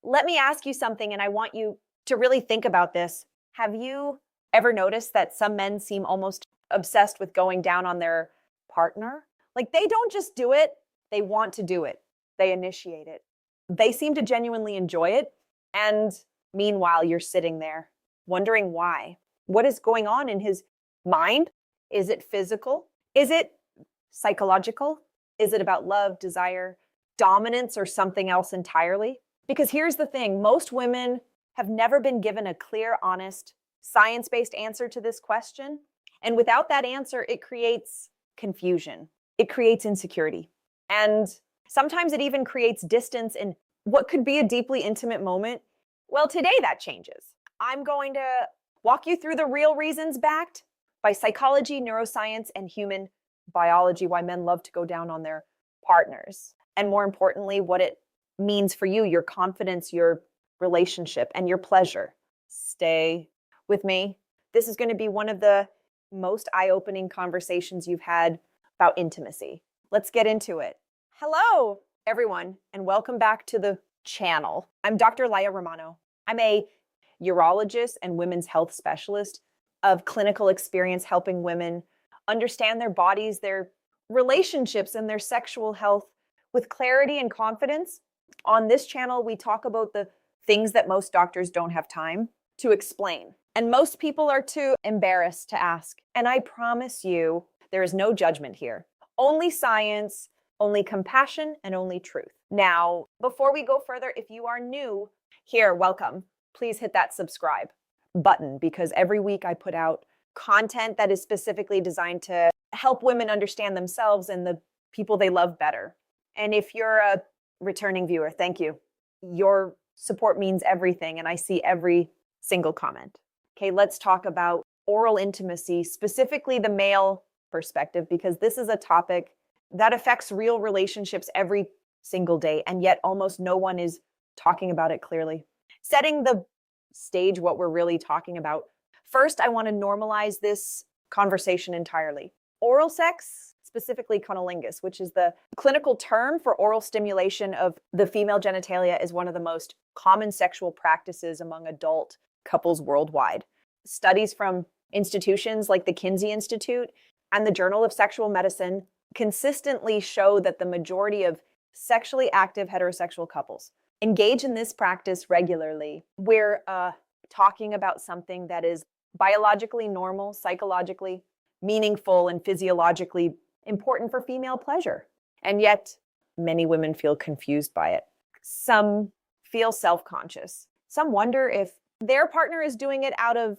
Let me ask you something, and I want you to really think about this. Have you ever noticed that some men seem almost obsessed with going down on their partner? Like they don't just do it, they want to do it, they initiate it. They seem to genuinely enjoy it. And meanwhile, you're sitting there wondering why. What is going on in his mind? Is it physical? Is it psychological? Is it about love, desire, dominance, or something else entirely? Because here's the thing, most women have never been given a clear, honest, science-based answer to this question. And without that answer, it creates confusion. It creates insecurity. And sometimes it even creates distance in what could be a deeply intimate moment. Well, today that changes. I'm going to walk you through the real reasons backed by psychology, neuroscience, and human biology why men love to go down on their partners. And more importantly, what it means for you, your confidence, your relationship, and your pleasure. Stay with me. This is going to be one of the most eye-opening conversations you've had about intimacy. Let's get into it. Hello, everyone, and welcome back to the channel. I'm Dr. Laya Romano. I'm a urologist and women's health specialist of clinical experience helping women understand their bodies, their relationships, and their sexual health with clarity and confidence. On this channel, we talk about the things that most doctors don't have time to explain. And most people are too embarrassed to ask. And I promise you, there is no judgment here. Only science, only compassion, and only truth. Now, before we go further, if you are new here, welcome. Please hit that subscribe button because every week I put out content that is specifically designed to help women understand themselves and the people they love better. And if you're a returning viewer, thank you. Your support means everything, and I see every single comment. Okay, let's talk about oral intimacy, specifically the male perspective, because this is a topic that affects real relationships every single day, and yet almost no one is talking about it clearly. Setting the stage, what we're really talking about. First, I want to normalize this conversation entirely. Oral sex, specifically cunnilingus, which is the clinical term for oral stimulation of the female genitalia, is one of the most common sexual practices among adult couples worldwide. Studies from institutions like the Kinsey Institute and the Journal of Sexual Medicine consistently show that the majority of sexually active heterosexual couples engage in this practice regularly. We're talking about something that is biologically normal, psychologically meaningful, and physiologically important for female pleasure. And yet, many women feel confused by it. Some feel self-conscious. Some wonder if their partner is doing it out of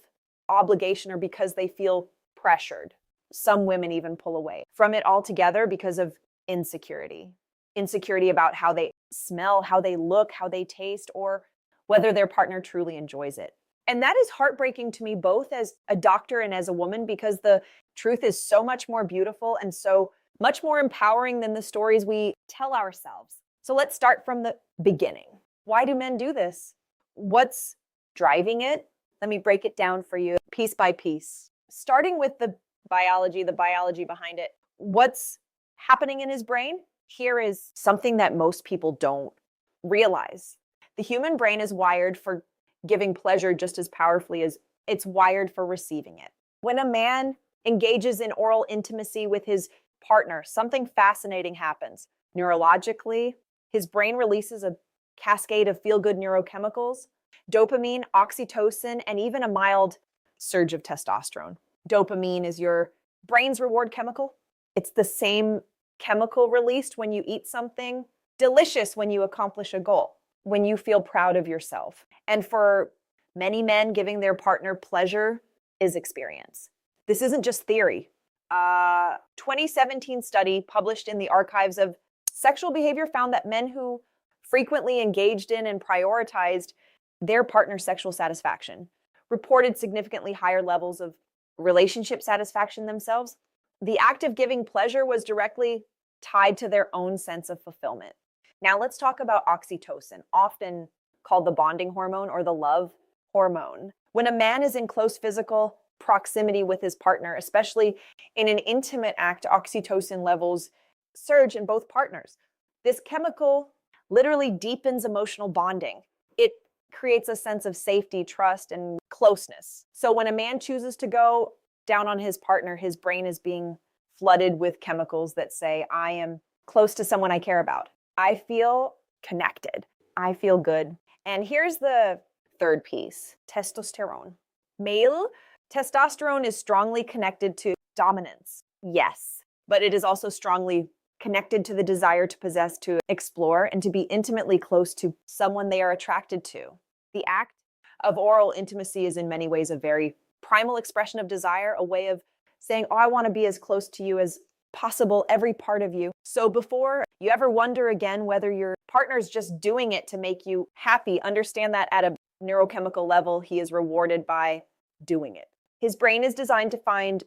obligation or because they feel pressured. Some women even pull away from it altogether because of insecurity. Insecurity about how they smell, how they look, how they taste, or whether their partner truly enjoys it. And that is heartbreaking to me, both as a doctor and as a woman, because the truth is so much more beautiful and so much more empowering than the stories we tell ourselves. So let's start from the beginning. Why do men do this? What's driving it? Let me break it down for you piece by piece. Starting with the biology behind it. What's happening in his brain? Here is something that most people don't realize. The human brain is wired for giving pleasure just as powerfully as it's wired for receiving it. When a man engages in oral intimacy with his partner, something fascinating happens. Neurologically, his brain releases a cascade of feel-good neurochemicals, dopamine, oxytocin, and even a mild surge of testosterone. Dopamine is your brain's reward chemical. It's the same chemical released when you eat something delicious, when you accomplish a goal, when you feel proud of yourself. And for many men, giving their partner pleasure is experience. This isn't just theory. A 2017 study published in the Archives of Sexual Behavior found that men who frequently engaged in and prioritized their partner's sexual satisfaction reported significantly higher levels of relationship satisfaction themselves. The act of giving pleasure was directly tied to their own sense of fulfillment. Now let's talk about oxytocin, often called the bonding hormone or the love hormone. When a man is in close physical proximity with his partner, especially in an intimate act, oxytocin levels surge in both partners. This chemical literally deepens emotional bonding. it creates a sense of safety, trust, and closeness. So when a man chooses to go down on his partner, his brain is being flooded with chemicals that say, I am close to someone I care about. I feel connected. I feel good. And here's the third piece: testosterone. Male testosterone is strongly connected to dominance. Yes, but it is also strongly connected to the desire to possess, to explore, and to be intimately close to someone they are attracted to. The act of oral intimacy is in many ways a very primal expression of desire, a way of saying, oh, I want to be as close to you as possible, every part of you. So before you ever wonder again whether your partner's just doing it to make you happy, understand that at a neurochemical level, he is rewarded by doing it. His brain is designed to find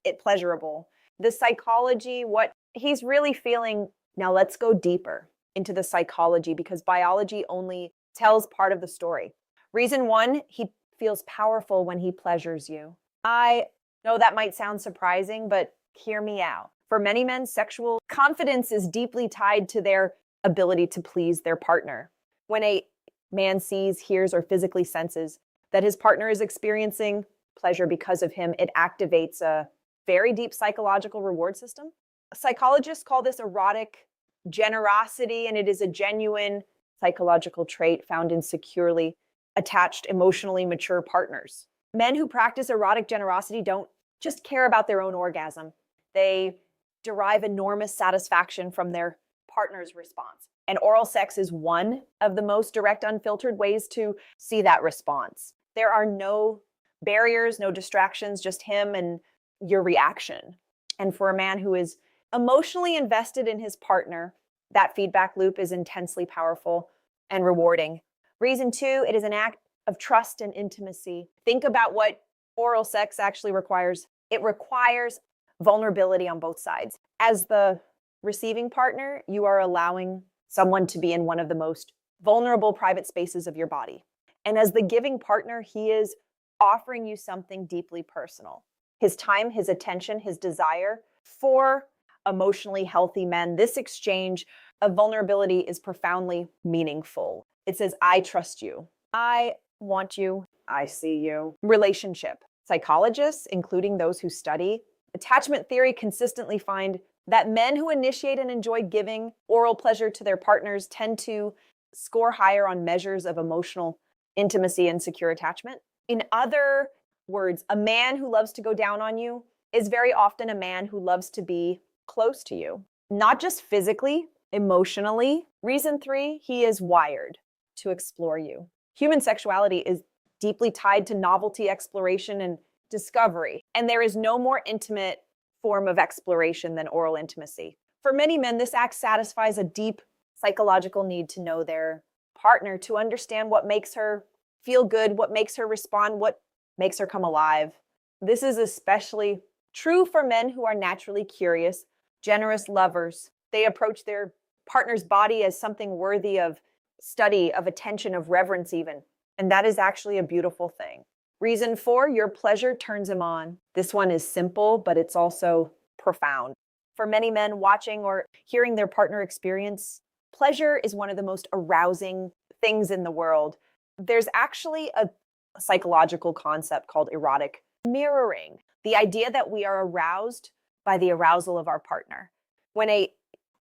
it pleasurable. The psychology, what he's really feeling. Now let's go deeper into the psychology, because biology only tells part of the story. Reason one, he feels powerful when he pleasures you. I know that might sound surprising, but hear me out. For many men, sexual confidence is deeply tied to their ability to please their partner. When a man sees, hears, or physically senses that his partner is experiencing pleasure because of him, it activates a very deep psychological reward system. Psychologists call this erotic generosity, and it is a genuine psychological trait found in securely attached, emotionally mature partners. Men who practice erotic generosity don't just care about their own orgasm. They derive enormous satisfaction from their partner's response. And oral sex is one of the most direct, unfiltered ways to see that response. There are no barriers, no distractions, just him and your reaction. And for a man who is emotionally invested in his partner, that feedback loop is intensely powerful and rewarding. Reason two, it is an act of trust and intimacy. Think about what oral sex actually requires. It requires vulnerability on both sides. As the receiving partner, you are allowing someone to be in one of the most vulnerable private spaces of your body. And as the giving partner, he is offering you something deeply personal. His time, his attention, his desire. For emotionally healthy men, this exchange of vulnerability is profoundly meaningful. It says, I trust you. I want you. I see you. Relationship. Psychologists, including those who study attachment theory, consistently find that men who initiate and enjoy giving oral pleasure to their partners tend to score higher on measures of emotional intimacy and secure attachment. In other words, a man who loves to go down on you is very often a man who loves to be close to you, not just physically, emotionally. Reason three, he is wired to explore you. Human sexuality is deeply tied to novelty, exploration, and discovery. And there is no more intimate form of exploration than oral intimacy. For many men, this act satisfies a deep psychological need to know their partner, to understand what makes her feel good, what makes her respond, what makes her come alive. This is especially true for men who are naturally curious, generous lovers. They approach their partner's body as something worthy of study, of attention, of reverence even. And that is actually a beautiful thing. Reason four, your pleasure turns him on. This one is simple, but it's also profound. For many men watching or hearing their partner experience, pleasure is one of the most arousing things in the world. There's actually a psychological concept called erotic mirroring. The idea that we are aroused by the arousal of our partner. When a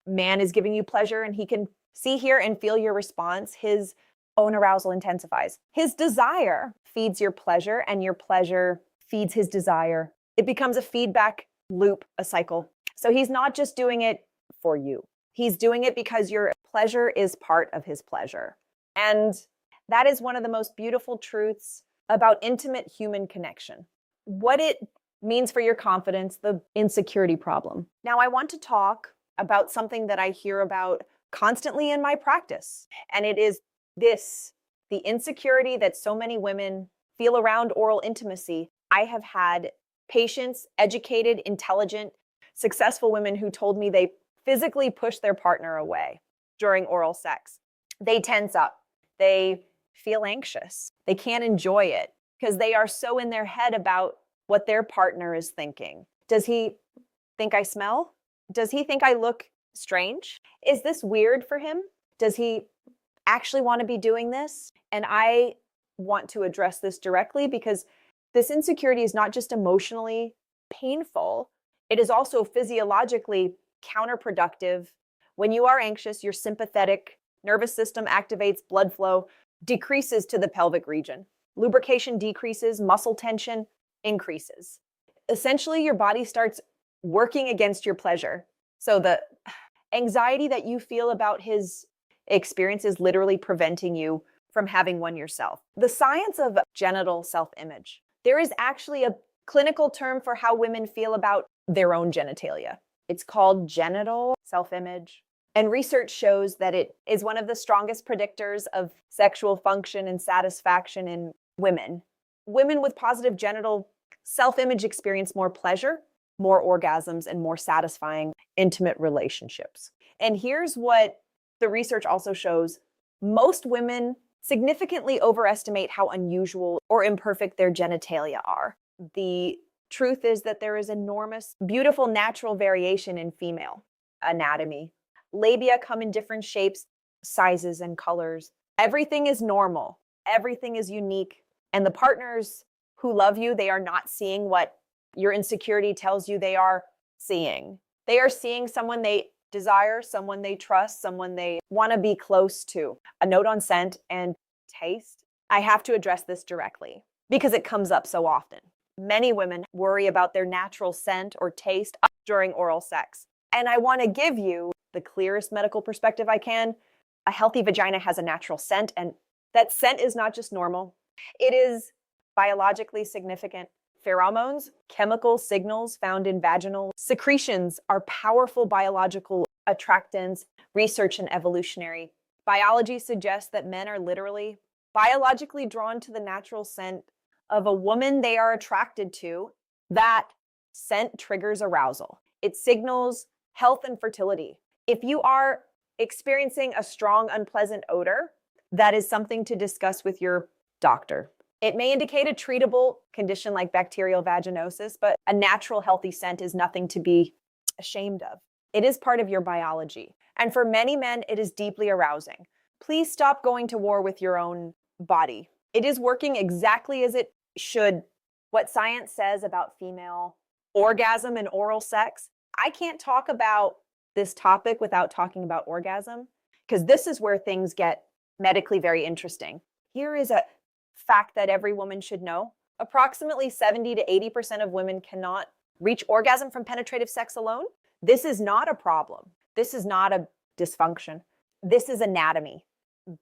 man is giving you pleasure and he can see, hear, and feel your response, his own arousal intensifies. His desire feeds your pleasure, and your pleasure feeds his desire. It becomes a feedback loop, a cycle. So he's not just doing it for you. He's doing it because your pleasure is part of his pleasure. And that is one of the most beautiful truths about intimate human connection. What it means for your confidence, the insecurity problem. Now, I want to talk about something that I hear about constantly in my practice, and it is this, the insecurity that so many women feel around oral intimacy. I have had patients, educated, intelligent, successful women who told me they physically push their partner away during oral sex. They tense up. They feel anxious. They can't enjoy it because they are so in their head about what their partner is thinking. Does he think I smell? Does he think I look strange? Is this weird for him? Does he actually want to be doing this? And I want to address this directly because this insecurity is not just emotionally painful, it is also physiologically counterproductive. When you are anxious, your sympathetic nervous system activates, blood flow decreases to the pelvic region. Lubrication decreases, muscle tension increases. Essentially, your body starts working against your pleasure. So the anxiety that you feel about his experience is literally preventing you from having one yourself. The science of genital self-image. There is actually a clinical term for how women feel about their own genitalia. It's called genital self-image. And research shows that it is one of the strongest predictors of sexual function and satisfaction in women. Women with positive genital self-image experience more pleasure, more orgasms, and more satisfying intimate relationships. And here's what the research also shows. Most women significantly overestimate how unusual or imperfect their genitalia are. The truth is that there is enormous, beautiful natural variation in female anatomy. Labia come in different shapes, sizes, and colors. Everything is normal. Everything is unique. And the partners who love you, they are not seeing what your insecurity tells you they are seeing. They are seeing someone they desire, someone they trust, someone they want to be close to. A note on scent and taste. I have to address this directly because it comes up so often. Many women worry about their natural scent or taste during oral sex. And I want to give you the clearest medical perspective I can. A healthy vagina has a natural scent, and that scent is not just normal. It is biologically significant. Pheromones, chemical signals found in vaginal secretions, are powerful biological attractants. Research and evolutionary biology suggests that men are literally biologically drawn to the natural scent of a woman they are attracted to. That scent triggers arousal. It signals health and fertility. If you are experiencing a strong, unpleasant odor, that is something to discuss with your doctor. It may indicate a treatable condition like bacterial vaginosis, but a natural, healthy scent is nothing to be ashamed of. It is part of your biology. And for many men, it is deeply arousing. Please stop going to war with your own body. It is working exactly as it should. What science says about female orgasm and oral sex. I can't talk about this topic without talking about orgasm, because this is where things get medically very interesting. Here is a fact that every woman should know. Approximately 70 to 80% of women cannot reach orgasm from penetrative sex alone. This is not a problem. This is not a dysfunction. This is anatomy.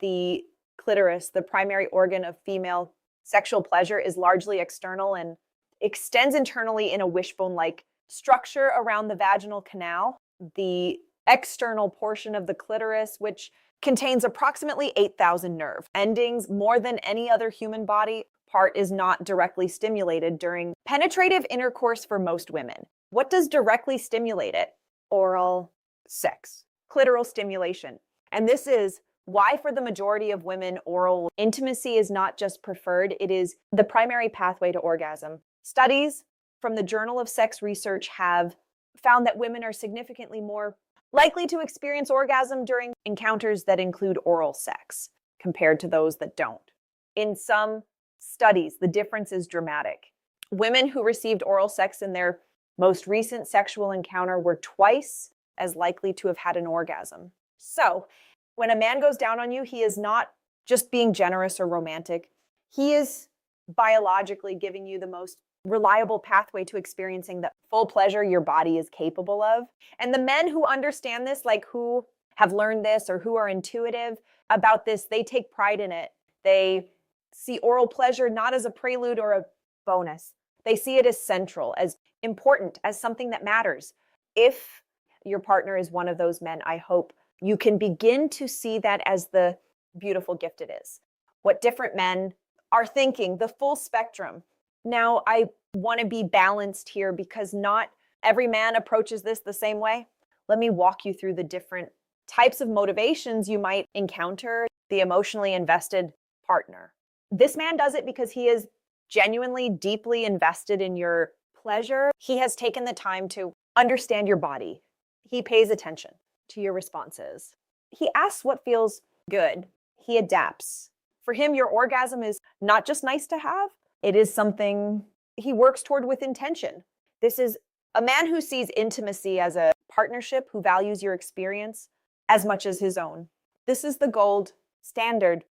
The clitoris, the primary organ of female sexual pleasure, is largely external and extends internally in a wishbone-like structure around the vaginal canal. The external portion of the clitoris, which contains approximately 8,000 nerve endings, more than any other human body part, is not directly stimulated during penetrative intercourse for most women. What does directly stimulate it? Oral sex, clitoral stimulation. And this is why, for the majority of women, oral intimacy is not just preferred, it is the primary pathway to orgasm. Studies from the Journal of Sex Research have found that women are significantly more likely to experience orgasm during encounters that include oral sex compared to those that don't. In some studies, the difference is dramatic. Women who received oral sex in their most recent sexual encounter were twice as likely to have had an orgasm. So, when a man goes down on you, he is not just being generous or romantic. He is biologically giving you the most reliable pathway to experiencing the full pleasure your body is capable of. And the men who understand this, like who have learned this or who are intuitive about this, they take pride in it. They see oral pleasure not as a prelude or a bonus. They see it as central, as important, as something that matters. If your partner is one of those men, I hope you can begin to see that as the beautiful gift it is. What different men are thinking, the full spectrum. Now, I want to be balanced here because not every man approaches this the same way. Let me walk you through the different types of motivations you might encounter the emotionally invested partner. This man does it because he is genuinely, deeply invested in your pleasure. He has taken the time to understand your body. He pays attention to your responses. He asks what feels good. He adapts. For him, your orgasm is not just nice to have, it is something he works toward with intention. This is a man who sees intimacy as a partnership, who values your experience as much as his own. This is the gold standard.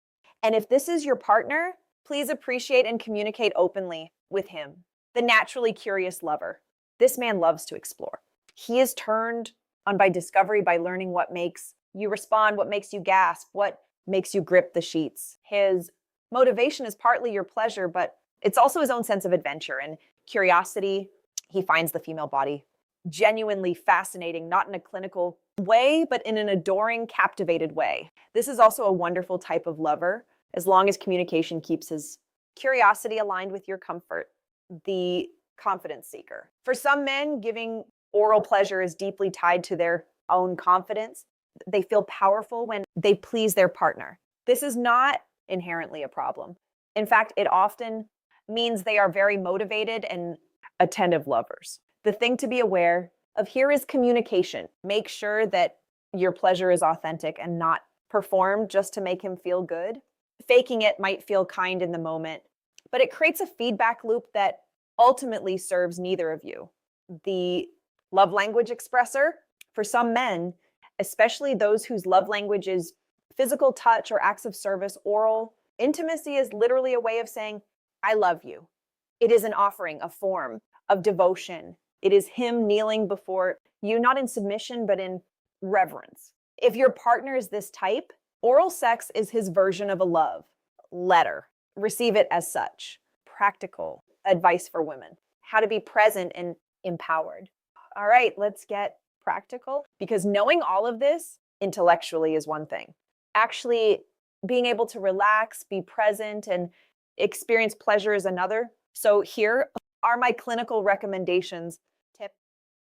And if this is your partner, please appreciate and communicate openly with him, the naturally curious lover. This man loves to explore. He is turned on by discovery, by learning what makes you respond, what makes you gasp, what makes you grip the sheets. His motivation is partly your pleasure, but it's also his own sense of adventure and curiosity. He finds the female body genuinely fascinating, not in a clinical way, but in an adoring, captivated way. This is also a wonderful type of lover, as long as communication keeps his curiosity aligned with your comfort. The confidence seeker. For some men, giving oral pleasure is deeply tied to their own confidence. They feel powerful when they please their partner. This is not inherently a problem. In fact, it often means they are very motivated and attentive lovers. The thing to be aware of here is communication. Make sure that your pleasure is authentic and not performed just to make him feel good. Faking it might feel kind in the moment, but it creates a feedback loop that ultimately serves neither of you. The love language expressor, for some men, especially those whose love language is physical touch or acts of service, oral intimacy is literally a way of saying, I love you. It is an offering, a form of devotion. It is him kneeling before you, not in submission, but in reverence. If your partner is this type, oral sex is his version of a love letter. Receive it as such. Practical advice for women. How to be present and empowered. All right, let's get practical, because knowing all of this intellectually is one thing. Actually being able to relax, be present, and experience pleasure is another. So here are my clinical recommendations. Tip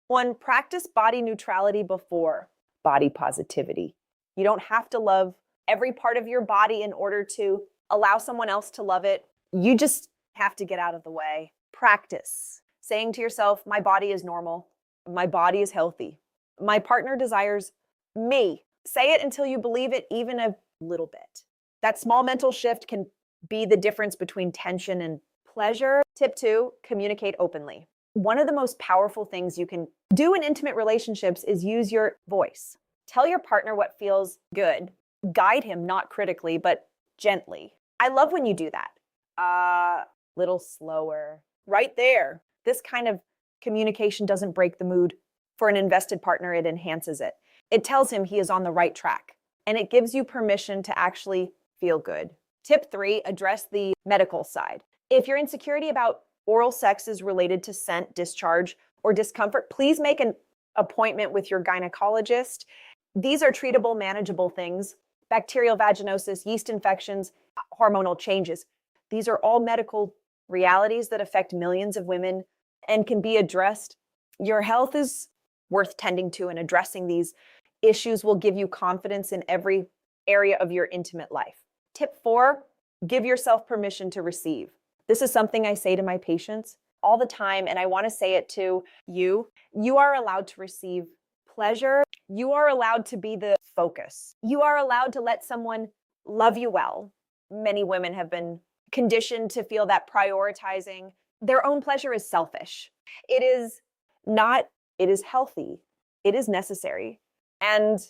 1, practice body neutrality before body positivity. You don't have to love every part of your body in order to allow someone else to love it. You just have to get out of the way. Practice saying to yourself, my body is normal. My body is healthy. My partner desires me. Say it until you believe it, even a little bit. That small mental shift can be the difference between tension and pleasure. Tip 2, communicate openly. One of the most powerful things you can do in intimate relationships is use your voice. Tell your partner what feels good. Guide him, not critically, but gently. I love when you do that. Little slower. Right there. This kind of communication doesn't break the mood. For an invested partner, it enhances it. It tells him he is on the right track, and it gives you permission to actually feel good. Tip 3, address the medical side. If your insecurity about oral sex is related to scent, discharge, or discomfort, please make an appointment with your gynecologist. These are treatable, manageable things. Bacterial vaginosis, yeast infections, hormonal changes. These are all medical realities that affect millions of women and can be addressed. Your health is worth tending to, and addressing these issues will give you confidence in every area of your intimate life. Tip 4, give yourself permission to receive. This is something I say to my patients all the time, and I want to say it to you. You are allowed to receive pleasure. You are allowed to be the focus. You are allowed to let someone love you well. Many women have been conditioned to feel that prioritizing their own pleasure is selfish. It is not. It is healthy. It is necessary. And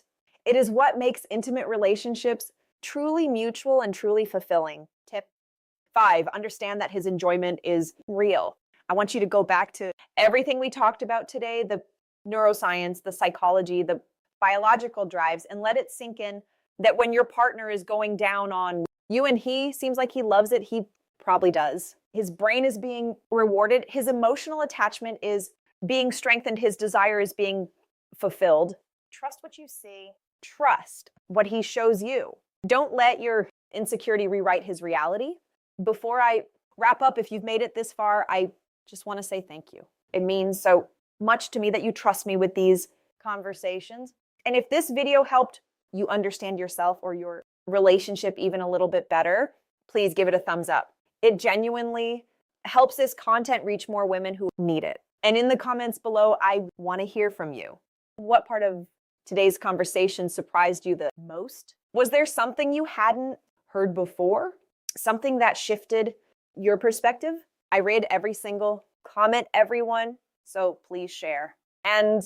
it is what makes intimate relationships truly mutual and truly fulfilling. Tip 5, understand that his enjoyment is real. I want you to go back to everything we talked about today, the neuroscience, the psychology, the biological drives, and let it sink in that when your partner is going down on you and he seems like he loves it, he probably does. His brain is being rewarded. His emotional attachment is being strengthened. His desire is being fulfilled. Trust what you see. Trust what he shows you. Don't let your insecurity rewrite his reality. Before I wrap up, if you've made it this far, I just want to say thank you. It means so much to me that you trust me with these conversations. And if this video helped you understand yourself or your relationship even a little bit better, please give it a thumbs up. It genuinely helps this content reach more women who need it. And in the comments below, I want to hear from you. What part of today's conversation surprised you the most? Was there something you hadn't heard before, something that shifted your perspective. I read every single comment, everyone, so please share. And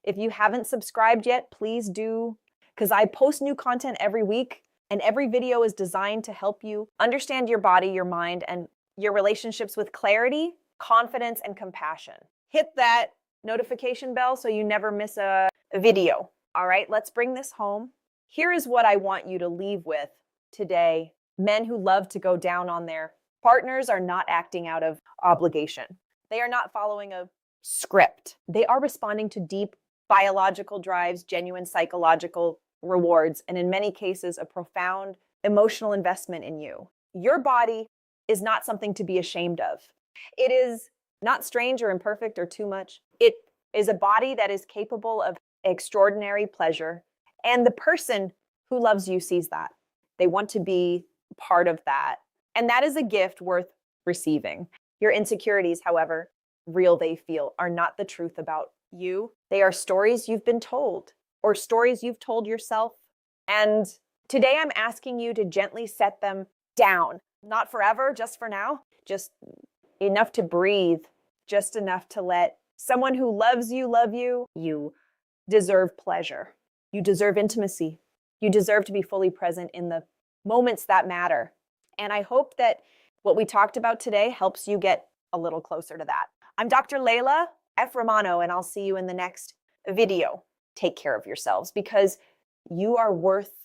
if you haven't subscribed yet, please do, because I post new content every week, and every video is designed to help you understand your body, your mind, and your relationships with clarity, confidence, and compassion. Hit that notification bell so you never miss a video. All right, let's bring this home. Here is what I want you to leave with today. Men who love to go down on their partners are not acting out of obligation. They are not following a script. They are responding to deep biological drives, genuine psychological rewards, and in many cases, a profound emotional investment in you. Your body is not something to be ashamed of. It is not strange or imperfect or too much. It is a body that is capable of extraordinary pleasure. And the person who loves you sees that. They want to be part of that. And that is a gift worth receiving. Your insecurities, however real they feel, are not the truth about you. They are stories you've been told or stories you've told yourself. And today I'm asking you to gently set them down. Not forever, just for now. Just enough to breathe. Just enough to let someone who loves you love you. You deserve pleasure. You deserve intimacy. You deserve to be fully present in the moments that matter. And I hope that what we talked about today helps you get a little closer to that. I'm Dr. Layla F. Romano, and I'll see you in the next video. Take care of yourselves because you are worth